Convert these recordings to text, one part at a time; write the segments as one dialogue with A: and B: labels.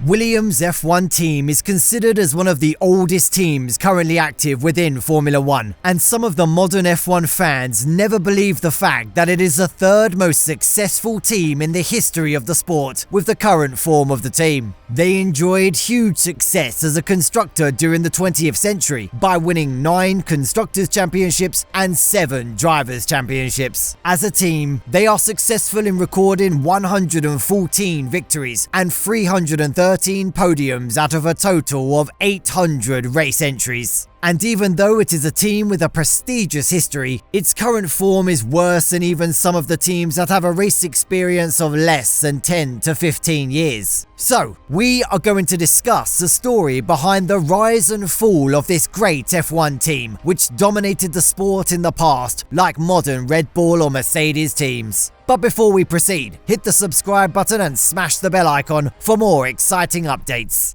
A: Williams F1 team is considered as one of the oldest teams currently active within Formula 1, and some of the modern F1 fans never believe the fact that it is the third most successful team in the history of the sport with the current form of the team. They enjoyed huge success as a constructor during the 20th century by winning 9 Constructors' Championships and 7 Drivers' Championships. As a team, they are successful in recording 114 victories and 313 podiums out of a total of 800 race entries. And even though it is a team with a prestigious history, its current form is worse than even some of the teams that have a race experience of less than 10 to 15 years. So, we are going to discuss the story behind the rise and fall of this great F1 team, which dominated the sport in the past, like modern Red Bull or Mercedes teams. But before we proceed, hit the subscribe button and smash the bell icon for more exciting updates.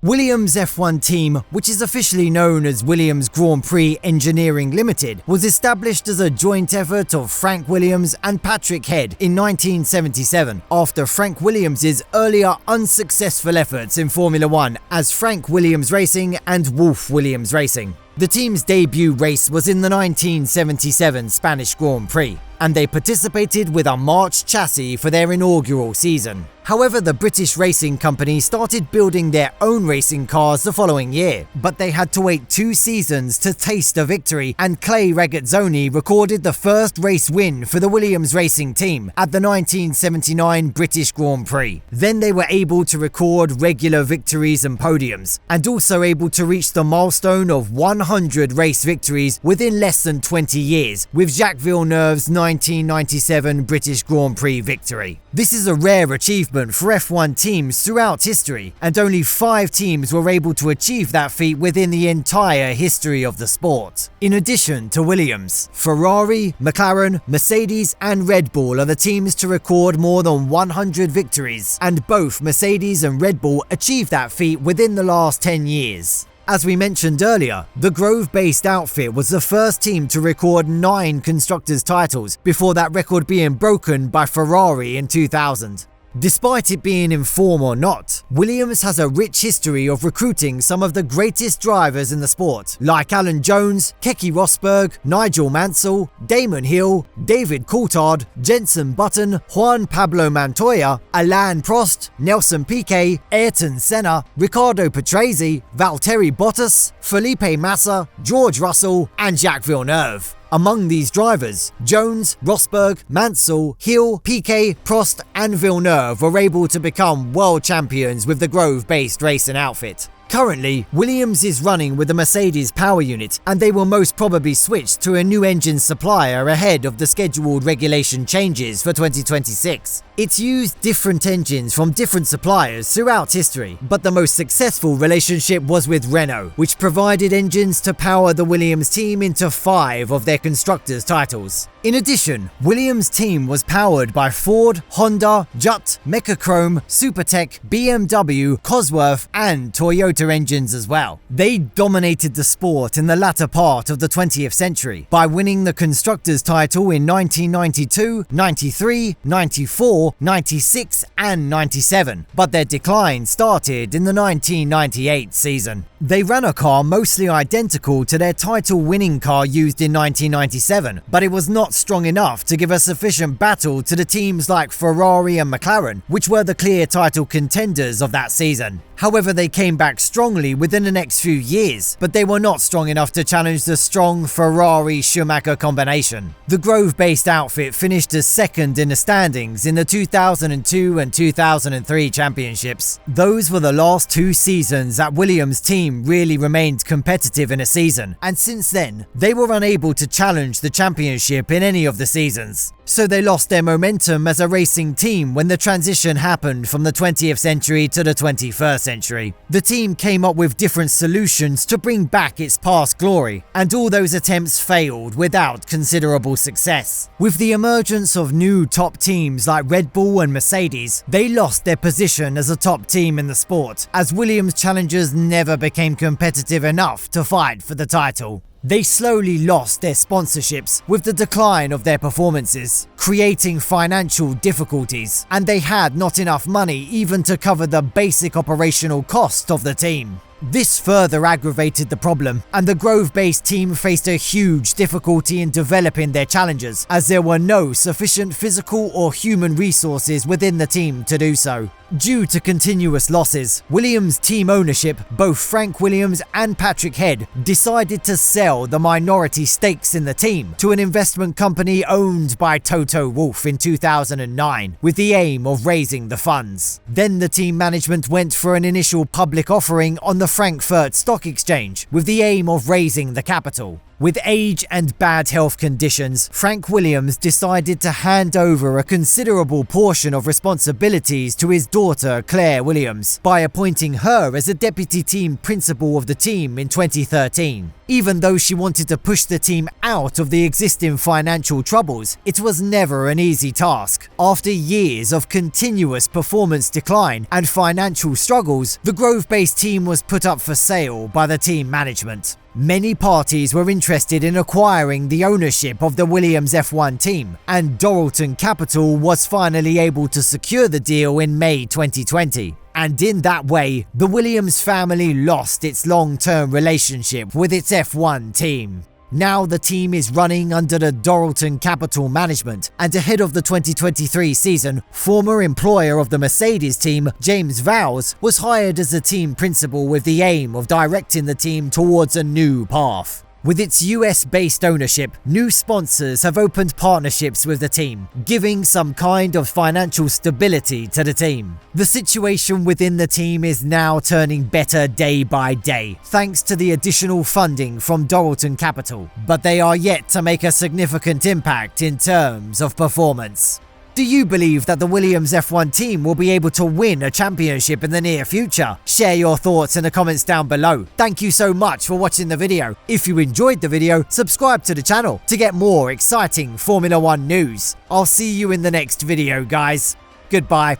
A: Williams F1 team, which is officially known as Williams Grand Prix Engineering Limited, was established as a joint effort of Frank Williams and Patrick Head in 1977, after Frank Williams' earlier unsuccessful efforts in Formula 1 as Frank Williams Racing and Wolf Williams Racing. The team's debut race was in the 1977 Spanish Grand Prix, and they participated with a March chassis for their inaugural season. However, the British racing company started building their own racing cars the following year, but they had to wait 2 seasons to taste a victory, and Clay Regazzoni recorded the first race win for the Williams racing team at the 1979 British Grand Prix. Then they were able to record regular victories and podiums, and also able to reach the milestone of 100 race victories within less than 20 years with Jacques Villeneuve's 1997 British Grand Prix victory. This is a rare achievement for F1 teams throughout history, and only 5 teams were able to achieve that feat within the entire history of the sport. In addition to Williams, Ferrari, McLaren, Mercedes and Red Bull are the teams to record more than 100 victories, and both Mercedes and Red Bull achieved that feat within the last 10 years. As we mentioned earlier, the Grove-based outfit was the first team to record 9 constructors' titles, before that record being broken by Ferrari in 2000. Despite it being in form or not, Williams has a rich history of recruiting some of the greatest drivers in the sport, like Alan Jones, Keke Rosberg, Nigel Mansell, Damon Hill, David Coulthard, Jenson Button, Juan Pablo Montoya, Alain Prost, Nelson Piquet, Ayrton Senna, Riccardo Patrese, Valtteri Bottas, Felipe Massa, George Russell and Jacques Villeneuve. Among these drivers, Jones, Rosberg, Mansell, Hill, Piquet, Prost and Villeneuve were able to become world champions with the Grove-based racing outfit. Currently, Williams is running with the Mercedes power unit, and they will most probably switch to a new engine supplier ahead of the scheduled regulation changes for 2026. It's used different engines from different suppliers throughout history, but the most successful relationship was with Renault, which provided engines to power the Williams team into 5 of their constructors' titles. In addition, Williams' team was powered by Ford, Honda, Jut, Mechachrome, Supertech, BMW, Cosworth and Toyota engines as well. They dominated the sport in the latter part of the 20th century by winning the constructors' title in 1992, 93, 94, 96 and 97, but their decline started in the 1998 season. They ran a car mostly identical to their title-winning car used in 1997, but it was not strong enough to give a sufficient battle to the teams like Ferrari and McLaren, which were the clear title contenders of that season. However, they came back strongly within the next few years, but they were not strong enough to challenge the strong Ferrari-Schumacher combination. The Grove-based outfit finished as second in the standings in the 2002 and 2003 championships. Those were the last 2 seasons that Williams' team really remained competitive in a season, and since then, they were unable to challenge the championship in any of the seasons. So they lost their momentum as a racing team when the transition happened from the 20th century to the 21st century. The team came up with different solutions to bring back its past glory, and all those attempts failed without considerable success. With the emergence of new top teams like Red Bull and Mercedes, they lost their position as a top team in the sport, as Williams challengers never became competitive enough to fight for the title. They slowly lost their sponsorships with the decline of their performances, creating financial difficulties, and they had not enough money even to cover the basic operational cost of the team. This further aggravated the problem, and the Grove-based team faced a huge difficulty in developing their challengers, as there were no sufficient physical or human resources within the team to do so. Due to continuous losses, Williams team ownership, both Frank Williams and Patrick Head, decided to sell the minority stakes in the team to an investment company owned by Toto Wolff in 2009, with the aim of raising the funds. Then the team management went for an initial public offering on the Frankfurt Stock Exchange, with the aim of raising the capital. With age and bad health conditions, Frank Williams decided to hand over a considerable portion of responsibilities to his daughter Claire Williams by appointing her as a deputy team principal of the team in 2013. Even though she wanted to push the team out of the existing financial troubles, it was never an easy task. After years of continuous performance decline and financial struggles, the Grove-based team was put up for sale by the team management. Many parties were interested in acquiring the ownership of the Williams F1 team, and Doralton Capital was finally able to secure the deal in May 2020. And in that way, the Williams family lost its long-term relationship with its F1 team. Now the team is running under the Doralton Capital management, and ahead of the 2023 season, former employer of the Mercedes team, James Vowles, was hired as a team principal with the aim of directing the team towards a new path. With its US-based ownership, new sponsors have opened partnerships with the team, giving some kind of financial stability to the team. The situation within the team is now turning better day by day, thanks to the additional funding from Doralton Capital, but they are yet to make a significant impact in terms of performance. Do you believe that the Williams F1 team will be able to win a championship in the near future? Share your thoughts in the comments down below. Thank you so much for watching the video. If you enjoyed the video, subscribe to the channel to get more exciting Formula 1 news. I'll see you in the next video, guys. Goodbye.